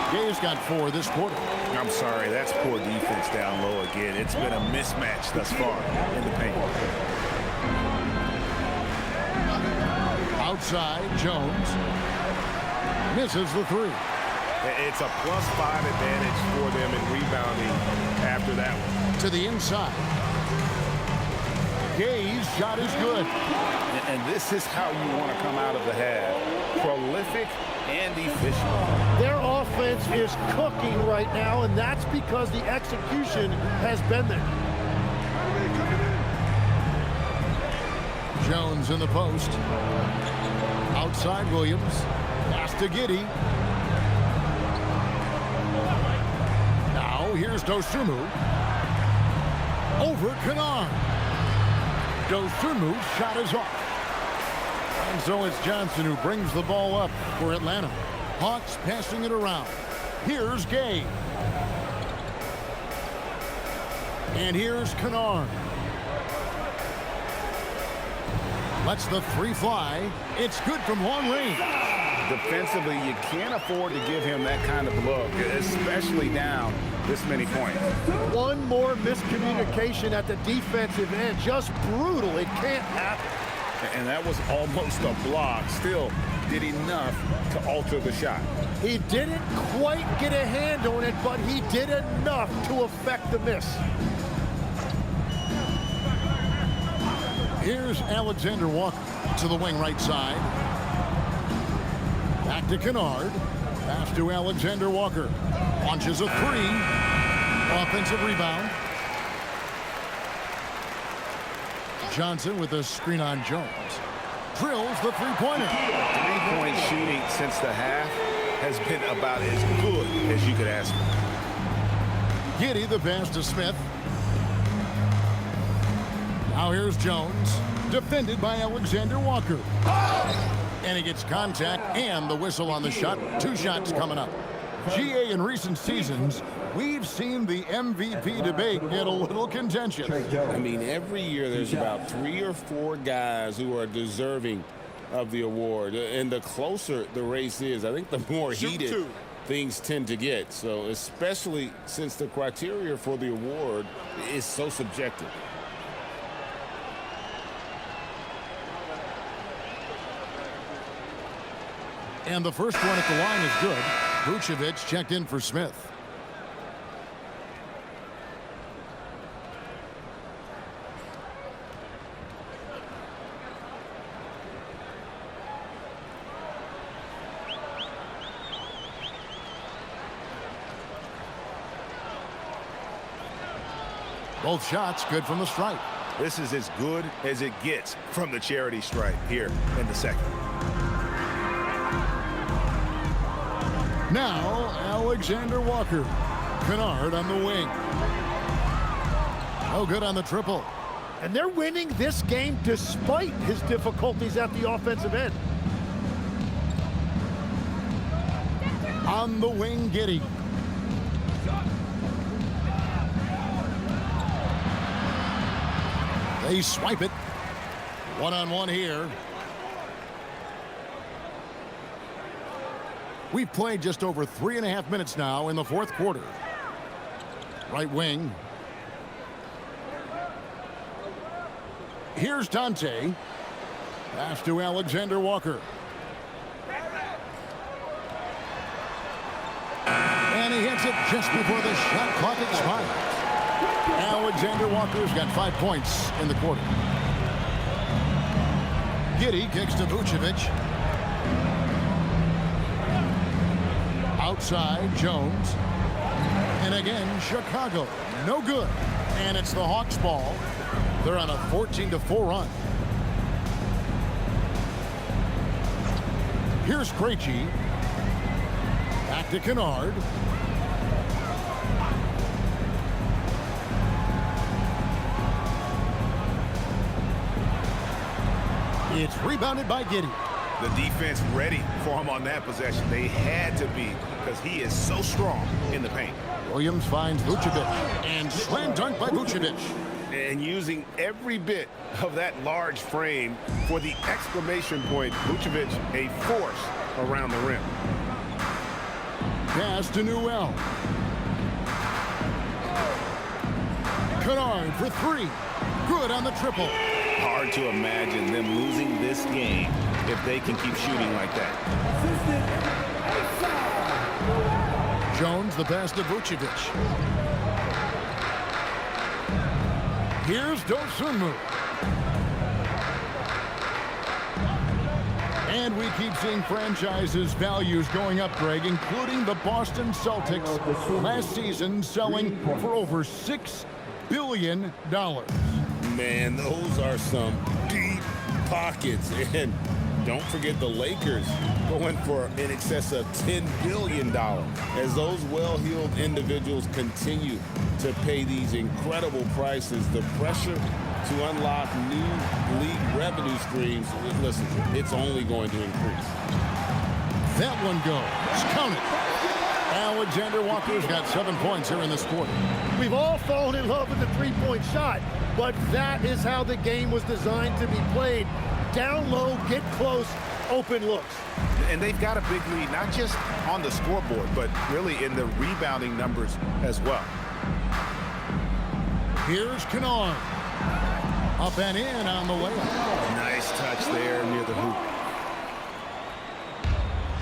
Gay's got 4 this quarter. I'm sorry, that's poor defense down low again. It's been a mismatch thus far in the paint. Outside, Jones. Misses the 3. It's a +5 advantage for them in rebounding after that one. To the inside. Gay's shot is good. And this is how you want to come out of the half. Prolific and efficient. Their offense is cooking right now, and that's because the execution has been there. Jones in the post. Outside Williams. Pass to Giddey. Now here's Dosunmu. Over Kennard. Dosunmu's shot is off. And so it's Johnson who brings the ball up for Atlanta. Hawks passing it around. Here's Gay. And here's Kennard. Lets the 3 fly. It's good from long range. Defensively, you can't afford to give him that kind of look, especially down this many points. One more miscommunication at the defensive end. Just brutal. It can't happen. And that was almost a block. Still did enough to alter the shot. He didn't quite get a hand on it, but he did enough to affect the miss. Here's Alexander Walker to the wing right side. Back to Kennard. Pass to Alexander Walker. Launches a 3. Offensive rebound. Johnson with a screen on Jones. Drills the 3-pointer. 3-point shooting since the half has been about as good as you could ask for. Giddey the pass to Smith. Now here's Jones. Defended by Alexander Walker. And he gets contact and the whistle on the shot. 2 shots coming up. GA in recent seasons, we've seen the MVP debate get a little contentious. I mean, every year there's about 3 or 4 guys who are deserving of the award. And the closer the race is, I think the more heated things tend to get. So especially since the criteria for the award is so subjective. And the first one at the line is good. Vucevic checked in for Smith. Both shots good from the stripe. This is as good as it gets from the charity stripe here in the second. Now, Alexander Walker. Kennard on the wing. No good on the triple. And they're winning this game despite his difficulties at the offensive end. On the wing, Giddey. They swipe it. One-on-one here. We've played just over 3.5 minutes now in the fourth quarter. Right wing. Here's Dante. Pass to Alexander Walker. And he hits it just before the shot clock expires. Alexander Walker's got 5 points in the quarter. Giddey kicks to Vucevic. Outside, Jones. And again, Chicago. No good. And it's the Hawks' ball. They're on a 14-4 run. Here's Krejci. Back to Kennard. It's rebounded by Giddey. The defense ready for him on that possession. They had to be because he is so strong in the paint. Williams finds Vucevic. And slam dunk by Vucevic. And using every bit of that large frame for the exclamation point, Vucevic a force around the rim. Pass to Newell. Kennard for 3. Good on the triple. Hard to imagine them losing this game if they can keep shooting like that. Jones the pass to Vucevic. Here's Dosunmu. And we keep seeing franchises' values going up, Greg, including the Boston Celtics last season selling for over $6 billion. Man, those are some deep pockets. And don't forget the Lakers going for in excess of $10 billion as those well-heeled individuals continue to pay these incredible prices. The pressure to unlock new league revenue streams, listen, it's only going to increase. That one goes. Count it. Alexander Walker's got 7 points here in this quarter. We've all fallen in love with the three-point shot, but that is how the game was designed to be played. Down low, get close, open looks. And they've got a big lead, not just on the scoreboard, but really in the rebounding numbers as well. Here's Kennard. Up and in on the way. Nice touch there near the hoop.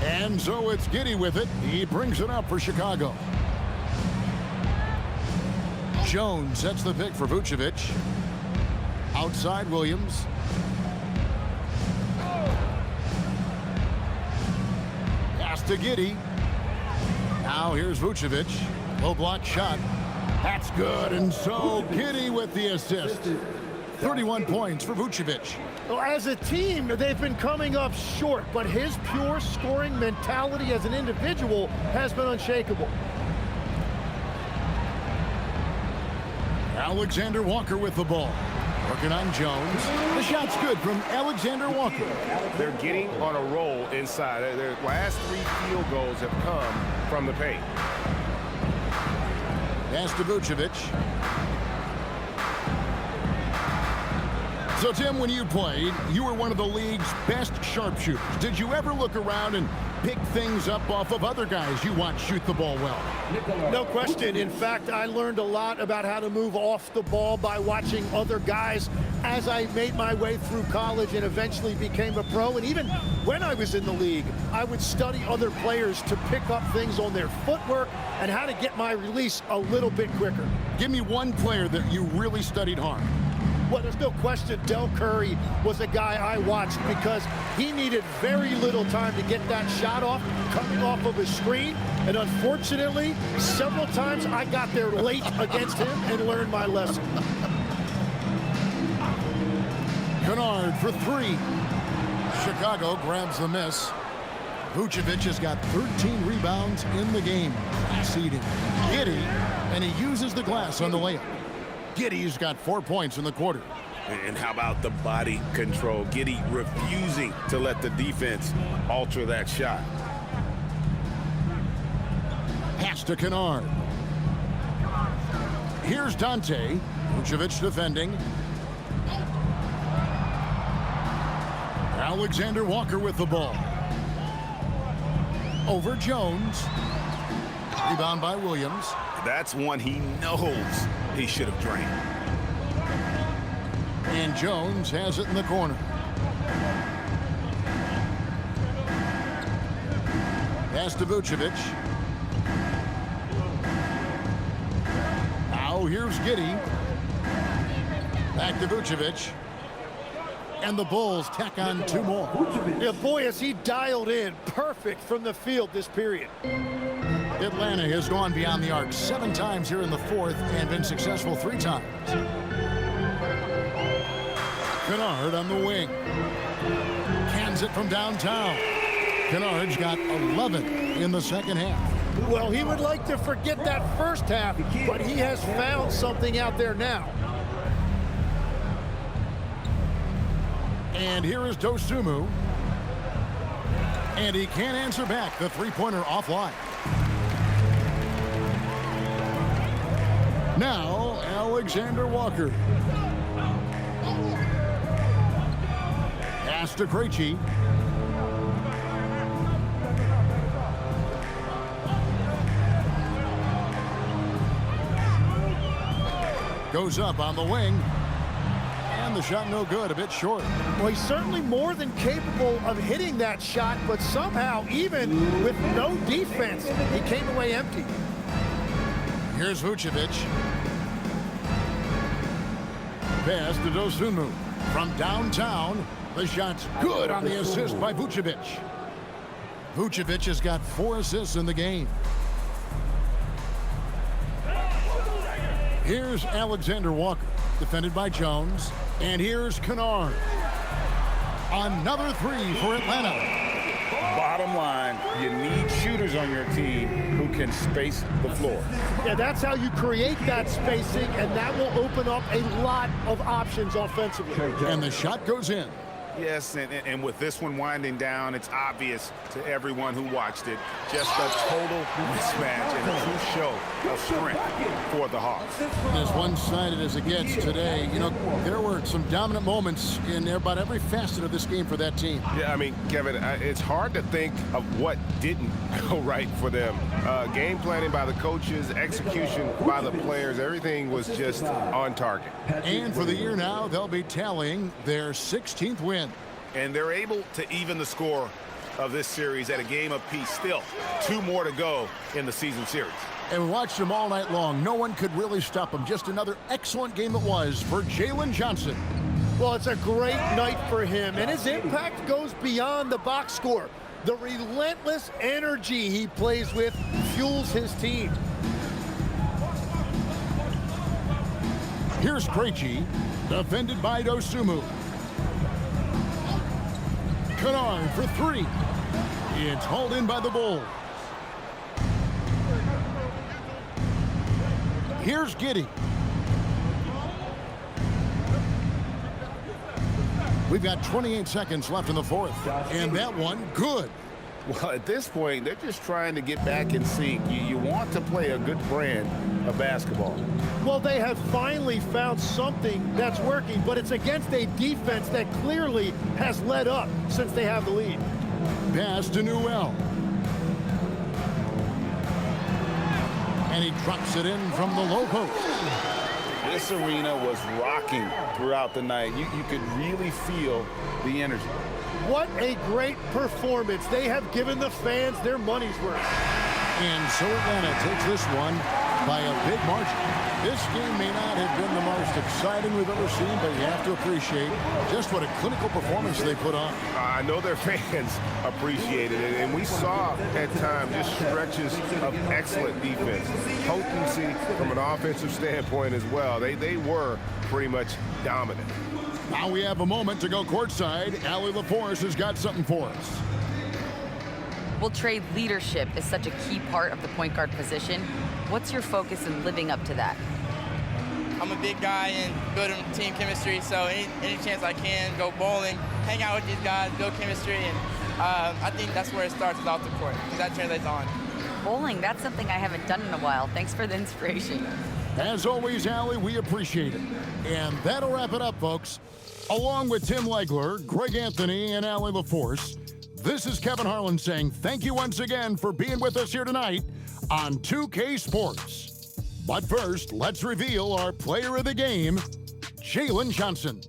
And so it's Giddey with it. He brings it up for Chicago. Jones sets the pick for Vucevic. Outside Williams. Pass to Giddey. Now here's Vucevic. Low block shot. That's good. And so Giddey with the assist. 31 points for Vucevic. Well, as a team, they've been coming up short, but his pure scoring mentality as an individual has been unshakable. Alexander Walker with the ball. Working on Jones. The shot's good from Alexander Walker. They're getting on a roll inside. Their last 3 field goals have come from the paint. Pass to Vucevic. So, Tim, when you played, you were one of the league's best sharpshooters. Did you ever look around and pick things up off of other guys you watch shoot the ball well? No question. In fact, I learned a lot about how to move off the ball by watching other guys as I made my way through college and eventually became a pro. And even when I was in the league, I would study other players to pick up things on their footwork and how to get my release a little bit quicker. Give me one player that you really studied hard. Well, there's no question Del Curry was a guy I watched because he needed very little time to get that shot off, coming off of his screen. And unfortunately, several times I got there late against him and learned my lesson. Kennard for three. Chicago grabs the miss. Vucevic has got 13 rebounds in the game, exceeding Giddey, and he uses the glass on the layup. Giddey's got 4 points in the quarter. And how about the body control? Giddey refusing to let the defense alter that shot. Pass to Kennard. Here's Dante. Vucevic defending. Alexander Walker with the ball. Over Jones. Rebound by Williams. That's one he knows he should have drained. And Jones has it in the corner. Pass to Vucevic. Now here's Giddey. Back to Vucevic. And the Bulls tack on 2 more. Yeah, boy, is he dialed in perfect from the field this period. Atlanta has gone beyond the arc 7 times here in the 4th and been successful 3 times. Kennard on the wing. Cans it from downtown. Kennard's got 11 in the second half. Well, he would like to forget that first half, but he has found something out there now. And here is Dosunmu. And he can't answer back. The three-pointer offline. Now, Alexander Walker. Pass to Krejci. Goes up on the wing. And the shot no good, a bit short. Well, he's certainly more than capable of hitting that shot, but somehow, even with no defense, he came away empty. Here's Vucevic. Pass to Dosunmu. From downtown, the shot's good on the assist by Vucevic. Vucevic has got 4 assists in the game. Here's Alexander Walker, defended by Jones. And here's Kennard. Another 3 for Atlanta. Bottom line, you need shooters on your team who can space the floor. Yeah, that's how you create that spacing, and that will open up a lot of options offensively. And the shot goes in. Yes, and with this one winding down, it's obvious to everyone who watched it, just a total mismatch and a true show of strength for the Hawks. As one-sided as it gets today, you know, there were some dominant moments in about every facet of this game for that team. Yeah, I mean, Kevin, it's hard to think of what didn't go right for them. Game planning by the coaches, execution by the players, everything was just on target. And for the year now, they'll be tallying their 16th win. And they're able to even the score of this series at a game apiece. Still 2 more to go in the season series. And we watched them all night long. No one could really stop them. Just another excellent game it was for Jalen Johnson. Well, it's a great night for him, and his impact goes beyond the box score. The relentless energy he plays with fuels his team. Here's Krejci, defended by Dosunmu. Kennard for 3. It's hauled in by the Bulls. Here's Giddey. We've got 28 seconds left in the 4th. And that one, good. Well, at this point, they're just trying to get back in sync. You want to play a good brand of basketball. Well, they have finally found something that's working, but it's against a defense that clearly has let up since they have the lead. Pass to Newell. And he drops it in from the low post. This arena was rocking throughout the night. You could really feel the energy. What a great performance. They have given the fans their money's worth. And so Atlanta takes this one by a big margin. This game may not have been the most exciting we've ever seen, but you have to appreciate just what a clinical performance they put on. I know their fans appreciated it, and we saw at times just stretches of excellent defense, potency from an offensive standpoint as well. They were pretty much dominant. Now we have a moment to go courtside. Allie LaForce has got something for us. Well, Trey, leadership is such a key part of the point guard position. What's your focus in living up to that? I'm a big guy and building team chemistry, so any chance I can, go bowling, hang out with these guys, build chemistry, and I think that's where it starts, is off the court, because that translates on. Bowling, that's something I haven't done in a while. Thanks for the inspiration. As always, Allie, we appreciate it. And that'll wrap it up, folks. Along with Tim Legler, Greg Anthony, and Allie LaForce, this is Kevin Harlan saying thank you once again for being with us here tonight on 2K Sports. But first, let's reveal our player of the game, Jalen Johnson.